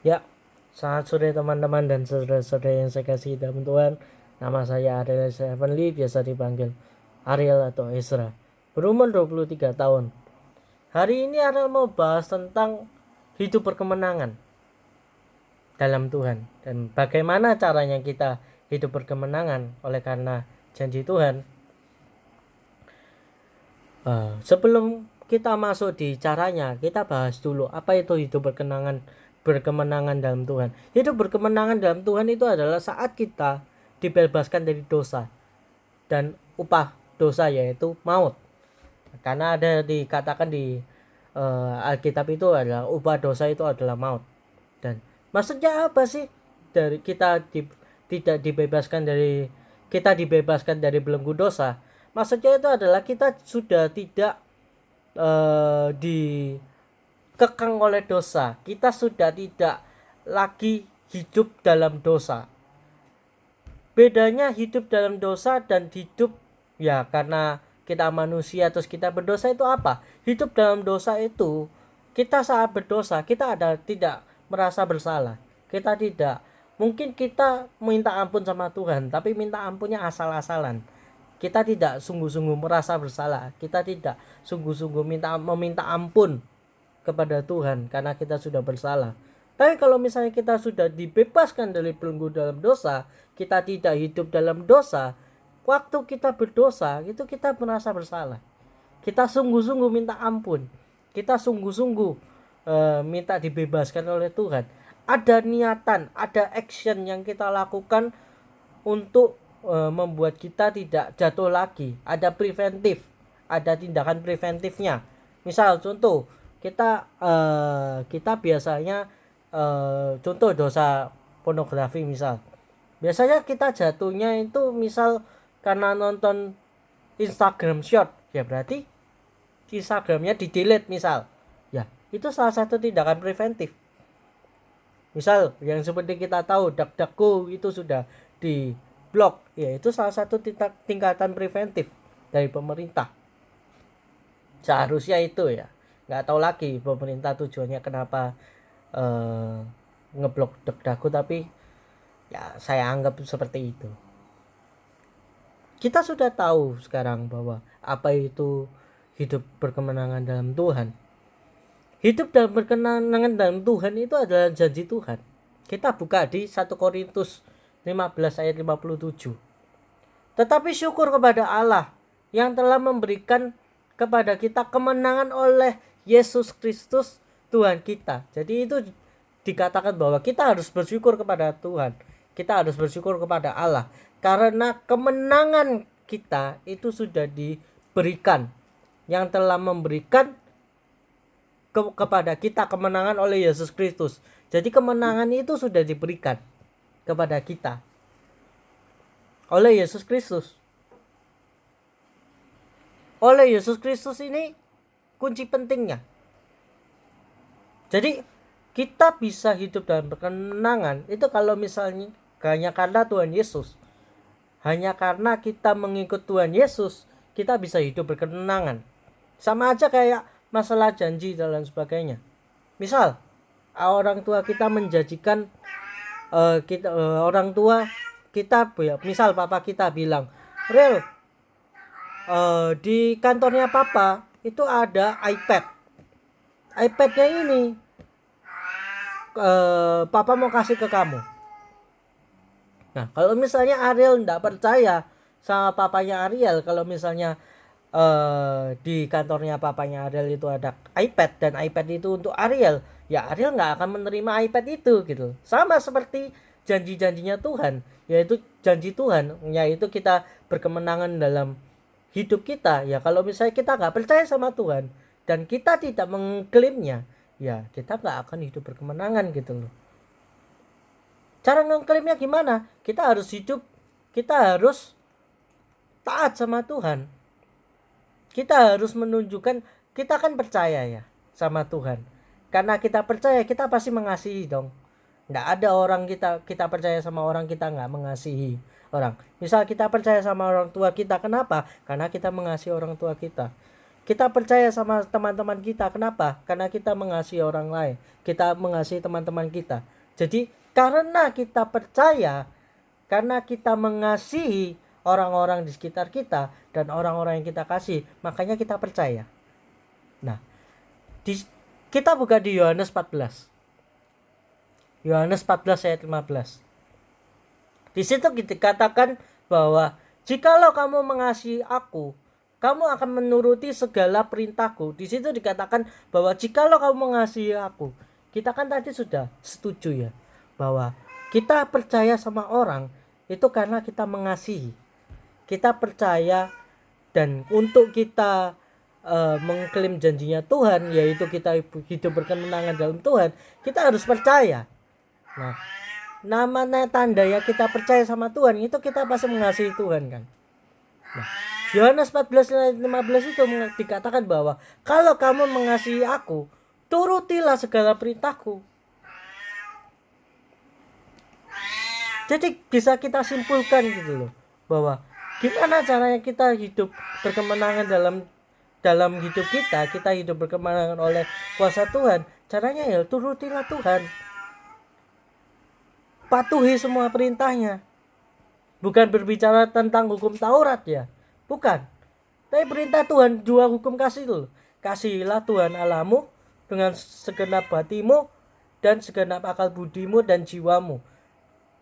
Ya, selamat sore teman-teman dan saudara-saudara yang saya kasih dalam Tuhan. Nama saya Ariel Heavenly, biasa dipanggil Ariel atau Ezra. Berumur 23 tahun. Hari ini Ariel mau bahas tentang hidup berkemenangan dalam Tuhan. Dan bagaimana caranya kita hidup berkemenangan oleh karena janji Tuhan. Sebelum kita masuk di caranya, kita bahas dulu apa itu hidup berkemenangan dalam Tuhan. Hidup berkemenangan dalam Tuhan itu adalah saat kita dibebaskan dari dosa dan upah dosa yaitu maut. Karena ada dikatakan di Alkitab itu adalah upah dosa itu adalah maut. Dan maksudnya apa sih dari tidak dibebaskan dari belenggu dosa? Maksudnya itu adalah kita sudah tidak dikekang oleh dosa. Kita sudah tidak lagi hidup dalam dosa. Bedanya hidup dalam dosa dan hidup ya karena kita manusia terus kita berdosa itu apa? Hidup dalam dosa itu kita saat berdosa kita tidak merasa bersalah. Kita tidak mungkin kita minta ampun sama Tuhan tapi minta ampunnya asal-asalan. Kita tidak sungguh-sungguh merasa bersalah. Kita tidak sungguh-sungguh meminta ampun kepada Tuhan karena kita sudah bersalah. Tapi kalau misalnya kita sudah dibebaskan dari belenggu dalam dosa, kita tidak hidup dalam dosa, waktu kita berdosa itu kita merasa bersalah. Kita sungguh-sungguh minta ampun. Kita sungguh-sungguh minta dibebaskan oleh Tuhan. Ada niatan, ada action yang kita lakukan untuk membuat kita tidak jatuh lagi. Ada preventif, ada tindakan preventifnya. Misal contoh kita biasanya contoh dosa pornografi misal. Biasanya kita jatuhnya itu misal karena nonton Instagram short, ya berarti Instagramnya di delete misal. Ya, itu salah satu tindakan preventif. Misal yang seperti kita tahu DuckDuckGo itu sudah di blok, ya itu salah satu tingkatan preventif dari pemerintah. Seharusnya itu ya. Nggak tahu lagi pemerintah tujuannya kenapa ngeblok DuckDuckGo, tapi ya saya anggap seperti itu. Kita sudah tahu sekarang bahwa apa itu hidup berkemenangan dalam Tuhan. Hidup dalam berkemenangan dalam Tuhan itu adalah janji Tuhan. Kita buka di 1 Korintus 15 ayat 57. Tetapi syukur kepada Allah yang telah memberikan kepada kita kemenangan oleh Yesus Kristus Tuhan kita. Jadi itu dikatakan bahwa kita harus bersyukur kepada Tuhan. Kita harus bersyukur kepada Allah karena kemenangan kita itu sudah diberikan, yang telah memberikan kepada kita kemenangan oleh Yesus Kristus. Jadi kemenangan itu sudah diberikan kepada kita oleh Yesus Kristus. Oleh Yesus Kristus ini kunci pentingnya. Jadi kita bisa hidup dalam kemenangan itu kalau misalnya hanya karena Tuhan Yesus. Hanya karena kita mengikut Tuhan Yesus, kita bisa hidup berkemenangan. Sama aja kayak masalah janji dan lain sebagainya. Misal orang tua kita menjanjikan orang tua kita, misal papa kita bilang, Rel, di kantornya papa itu ada iPadnya ini papa mau kasih ke kamu. Nah kalau misalnya Ariel tidak percaya sama papanya Ariel, kalau misalnya di kantornya papanya Ariel itu ada iPad dan iPad itu untuk Ariel, ya Ariel nggak akan menerima iPad itu gitu. Sama seperti janji-janjinya Tuhan, yaitu janji Tuhan, yaitu kita berkemenangan dalam hidup kita. Ya kalau misalnya kita nggak percaya sama Tuhan dan kita tidak mengklaimnya, ya kita nggak akan hidup berkemenangan gitu loh. Cara mengklaimnya gimana? Kita harus taat sama Tuhan. Kita harus menunjukkan kita kan percaya ya sama Tuhan. Karena kita percaya, kita pasti mengasihi dong. Nggak ada orang kita percaya sama orang kita nggak mengasihi orang. Misal kita percaya sama orang tua kita, kenapa? Karena kita mengasihi orang tua kita. Kita percaya sama teman-teman kita. Kenapa? Karena kita mengasihi orang lain. Kita mengasihi teman-teman kita. Jadi karena kita percaya, karena kita mengasihi orang-orang di sekitar kita dan orang-orang yang kita kasih, makanya kita percaya. Nah, kita buka di Yohanes 14. Yohanes 14 ayat 15. Di situ dikatakan bahwa jikalau kamu mengasihi aku, kamu akan menuruti segala perintahku. Di situ dikatakan bahwa jikalau kamu mengasihi aku. Kita kan tadi sudah setuju ya, bahwa kita percaya sama orang itu karena kita mengasihi. Kita percaya, dan untuk kita mengklaim janjinya Tuhan, yaitu kita hidup berkemenangan dalam Tuhan, kita harus percaya. Nah, namanya tanda ya kita percaya sama Tuhan, itu kita pasti mengasihi Tuhan kan. Nah, Yohanes 14 ayat 15 itu dikatakan bahwa kalau kamu mengasihi aku, turutilah segala perintahku. Jadi bisa kita simpulkan gitu loh, bahwa gimana caranya kita hidup berkemenangan dalam hidup kita hidup berkemenangan oleh kuasa Tuhan. Caranya ya turutilah Tuhan, patuhi semua perintahnya. Bukan berbicara tentang hukum Taurat ya, bukan, tapi perintah Tuhan, dua hukum kasih loh. Kasihilah Tuhan Allahmu dengan segenap hatimu dan segenap akal budimu dan jiwamu.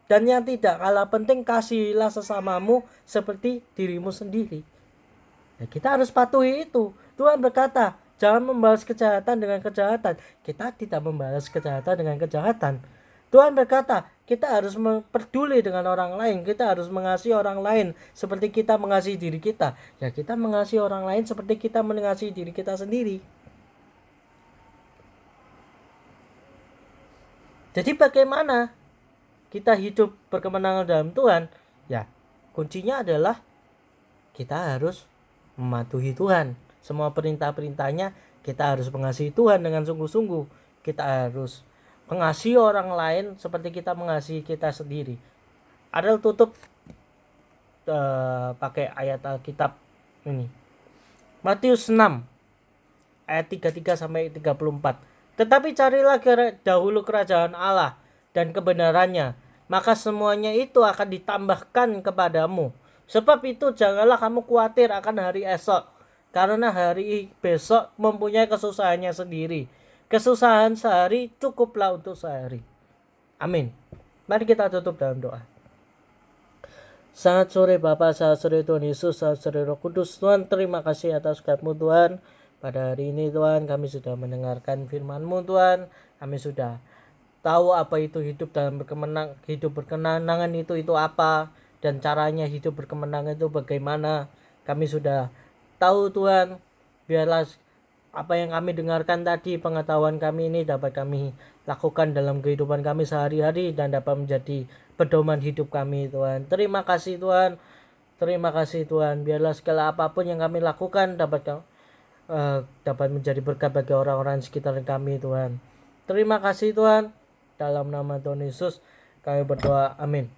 Dan yang tidak kalah penting, kasihilah sesamamu seperti dirimu sendiri. Ya, kita harus patuhi itu. Tuhan berkata, jangan membalas kejahatan dengan kejahatan. Kita tidak membalas kejahatan dengan kejahatan. Tuhan berkata, kita harus peduli dengan orang lain. Kita harus mengasihi orang lain seperti kita mengasihi diri kita. Ya, kita mengasihi orang lain seperti kita mengasihi diri kita sendiri. Jadi bagaimana kita hidup berkemenangan dalam Tuhan? Ya, kuncinya adalah kita harus mematuhi Tuhan. Semua perintah-perintahnya kita harus mengasihi Tuhan dengan sungguh-sungguh. Kita harus mengasihi orang lain seperti kita mengasihi kita sendiri. Ada tutup pakai ayat Alkitab ini. Matius 6 ayat 33 sampai 34. Tetapi carilah dahulu kerajaan Allah dan kebenarannya, maka semuanya itu akan ditambahkan kepadamu. Sebab itu janganlah kamu khawatir akan hari esok, karena hari besok mempunyai kesusahannya sendiri. Kesusahan sehari cukuplah untuk sehari. Amin. Mari kita tutup dalam doa. Selamat sore Bapa, selamat sore Tuhan Yesus, selamat sore Roh Kudus. Tuhan, terima kasih atas kasih-Mu Tuhan. Pada hari ini Tuhan, kami sudah mendengarkan firman-Mu Tuhan. Kami sudah tahu apa itu hidup dalam berkemenangan itu apa, dan caranya hidup berkemenangan itu bagaimana. Kami sudah tahu Tuhan. Biarlah apa yang kami dengarkan tadi, pengetahuan kami ini dapat kami lakukan dalam kehidupan kami sehari-hari dan dapat menjadi pedoman hidup kami Tuhan. Terima kasih Tuhan. Terima kasih Tuhan. Biarlah segala apapun yang kami lakukan dapat menjadi berkat bagi orang-orang sekitar kami Tuhan. Terima kasih Tuhan. Dalam nama Tuhan Yesus kami berdoa. Amin.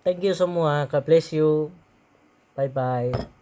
Thank you semua. God bless you. Bye bye.